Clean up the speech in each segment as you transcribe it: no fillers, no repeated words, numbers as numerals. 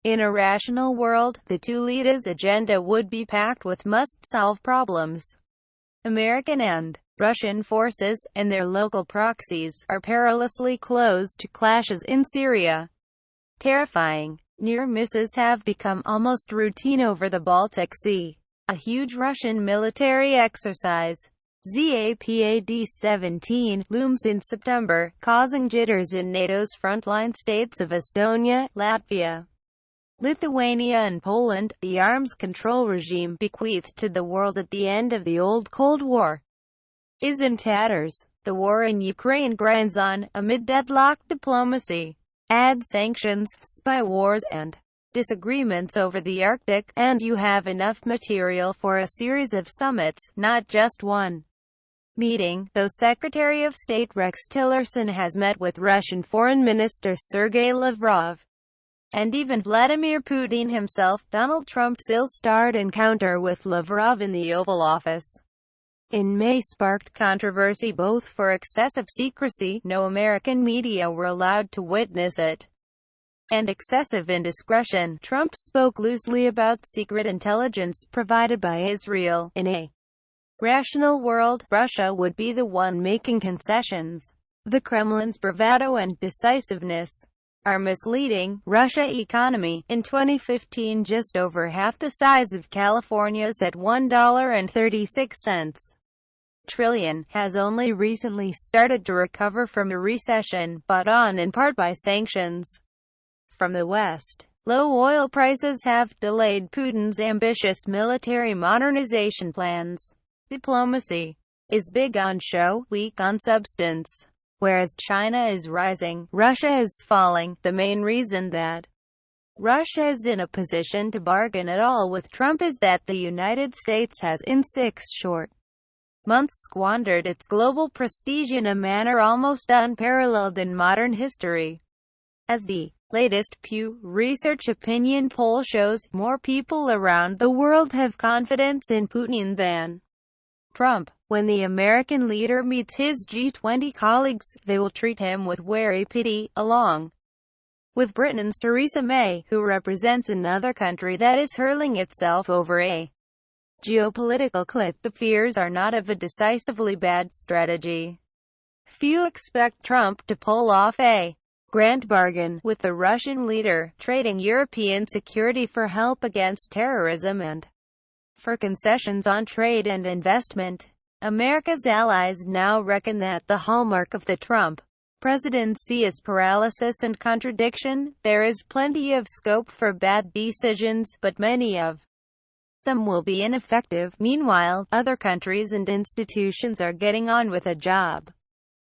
In a rational world, the two leaders' agenda would be packed with must-solve problems. American and Russian forces, and their local proxies, are perilously close to clashes in Syria. Terrifying near misses have become almost routine over the Baltic Sea. A huge Russian military exercise, ZAPAD-17, looms in September, causing jitters in NATO's frontline states of Estonia, Latvia, Lithuania and Poland. The arms control regime bequeathed to the world at the end of the old Cold War is in tatters. The war in Ukraine grinds on, amid deadlocked diplomacy. Add sanctions, spy wars, and disagreements over the Arctic, and you have enough material for a series of summits, not just one meeting, though Secretary of State Rex Tillerson has met with Russian Foreign Minister Sergei Lavrov, and even Vladimir Putin himself. Donald Trump's ill-starred encounter with Lavrov in the Oval Office in May sparked controversy both for excessive secrecy, no American media were allowed to witness it, and excessive indiscretion. Trump spoke loosely about secret intelligence provided by Israel. In a rational world, Russia would be the one making concessions. The Kremlin's bravado and decisiveness are misleading. Russia economy, in 2015 just over half the size of California's at $1.36 trillion, has only recently started to recover from a recession, brought on in part by sanctions from the West. Low oil prices have delayed Putin's ambitious military modernization plans. Diplomacy is big on show, weak on substance. Whereas China is rising, Russia is falling. The main reason that Russia is in a position to bargain at all with Trump is that the United States has, in 6 short months, squandered its global prestige in a manner almost unparalleled in modern history. As the latest Pew Research opinion poll shows, more people around the world have confidence in Putin than Trump. When the American leader meets his G20 colleagues, they will treat him with wary pity, along with Britain's Theresa May, who represents another country that is hurling itself over a geopolitical cliff. The fears are not of a decisively bad strategy. Few expect Trump to pull off a grand bargain with the Russian leader, trading European security for help against terrorism and for concessions on trade and investment. America's allies now reckon that the hallmark of the Trump presidency is paralysis and contradiction. There is plenty of scope for bad decisions, but many of them will be ineffective. Meanwhile, other countries and institutions are getting on with a job.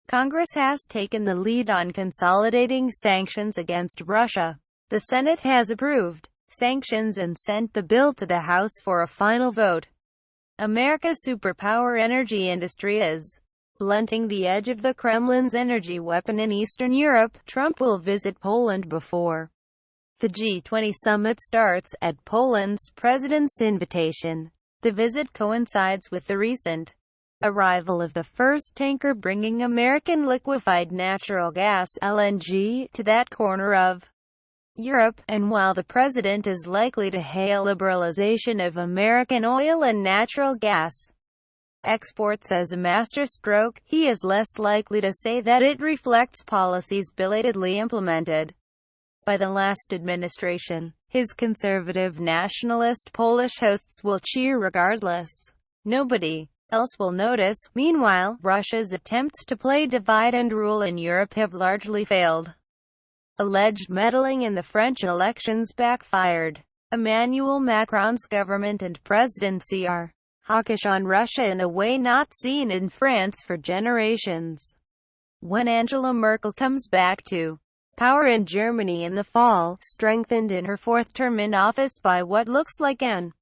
Congress has taken the lead on consolidating sanctions against Russia. The Senate has approved sanctions and sent the bill to the House for a final vote. America's superpower energy industry is blunting the edge of the Kremlin's energy weapon in Eastern Europe. Trump will visit Poland before the G20 summit starts, at Poland's president's invitation. The visit coincides with the recent arrival of the first tanker bringing American liquefied natural gas (LNG) to that corner of Europe, and while the president is likely to hail liberalization of American oil and natural gas exports as a masterstroke, he is less likely to say that it reflects policies belatedly implemented by the last administration. His conservative nationalist Polish hosts will cheer regardless. Nobody else will notice. Meanwhile, Russia's attempts to play divide and rule in Europe have largely failed. Alleged meddling in the French elections backfired. Emmanuel Macron's government and presidency are hawkish on Russia in a way not seen in France for generations. When Angela Merkel comes back to power in Germany in the fall, strengthened in her 4th term in office by what looks like an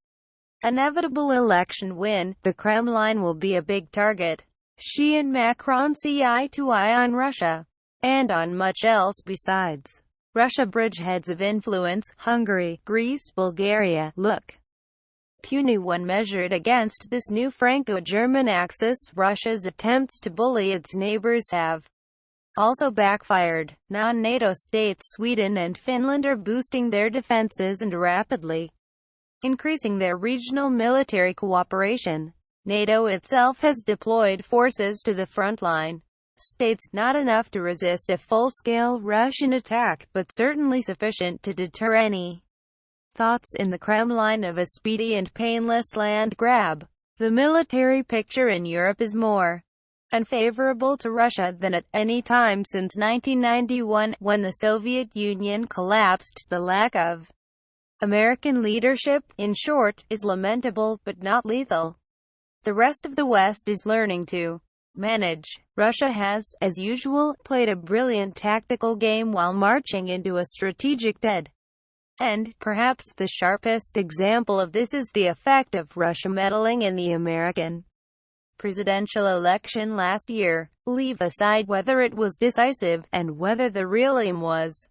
inevitable election win, the Kremlin will be a big target. She and Macron see eye to eye on Russia, and on much else besides. Russia bridgeheads of influence, Hungary, Greece, Bulgaria, look puny when measured against this new Franco-German axis. Russia's attempts to bully its neighbors have also backfired. Non-NATO states Sweden and Finland are boosting their defenses and rapidly increasing their regional military cooperation. NATO itself has deployed forces to the front line. States not enough to resist a full-scale Russian attack, but certainly sufficient to deter any thoughts in the Kremlin of a speedy and painless land grab. The military picture in Europe is more unfavorable to Russia than at any time since 1991, when the Soviet Union collapsed. The lack of American leadership, in short, is lamentable, but not lethal. The rest of the West is learning to manage. Russia has, as usual, played a brilliant tactical game while marching into a strategic dead end. Perhaps the sharpest example of this is the effect of Russia meddling in the American presidential election last year. Leave aside whether it was decisive, and whether the real aim was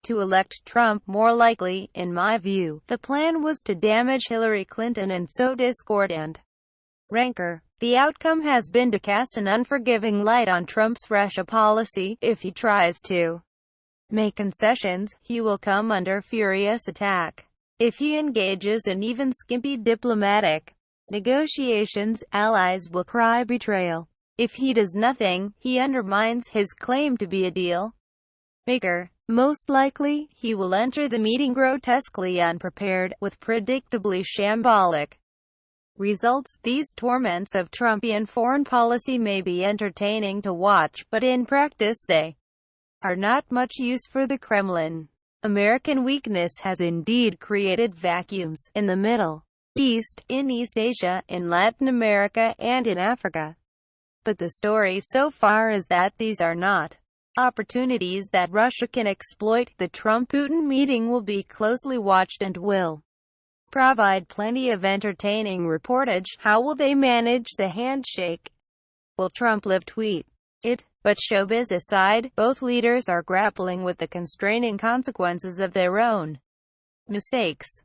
to elect Trump. More likely, in my view, the plan was to damage Hillary Clinton and sow discord and rancor. The outcome has been to cast an unforgiving light on Trump's Russia policy. If he tries to make concessions, he will come under furious attack. If he engages in even skimpy diplomatic negotiations, allies will cry betrayal. If he does nothing, he undermines his claim to be a deal maker. Most likely, he will enter the meeting grotesquely unprepared, with predictably shambolic results. These torments of Trumpian foreign policy may be entertaining to watch, but in practice they are not much use for the Kremlin. American weakness has indeed created vacuums in the Middle East, in East Asia, in Latin America, and in Africa. But the story so far is that these are not opportunities that Russia can exploit. The Trump-Putin meeting will be closely watched and will provide plenty of entertaining reportage. How will they manage the handshake? Will Trump live tweet it? But showbiz aside, both leaders are grappling with the constraining consequences of their own mistakes.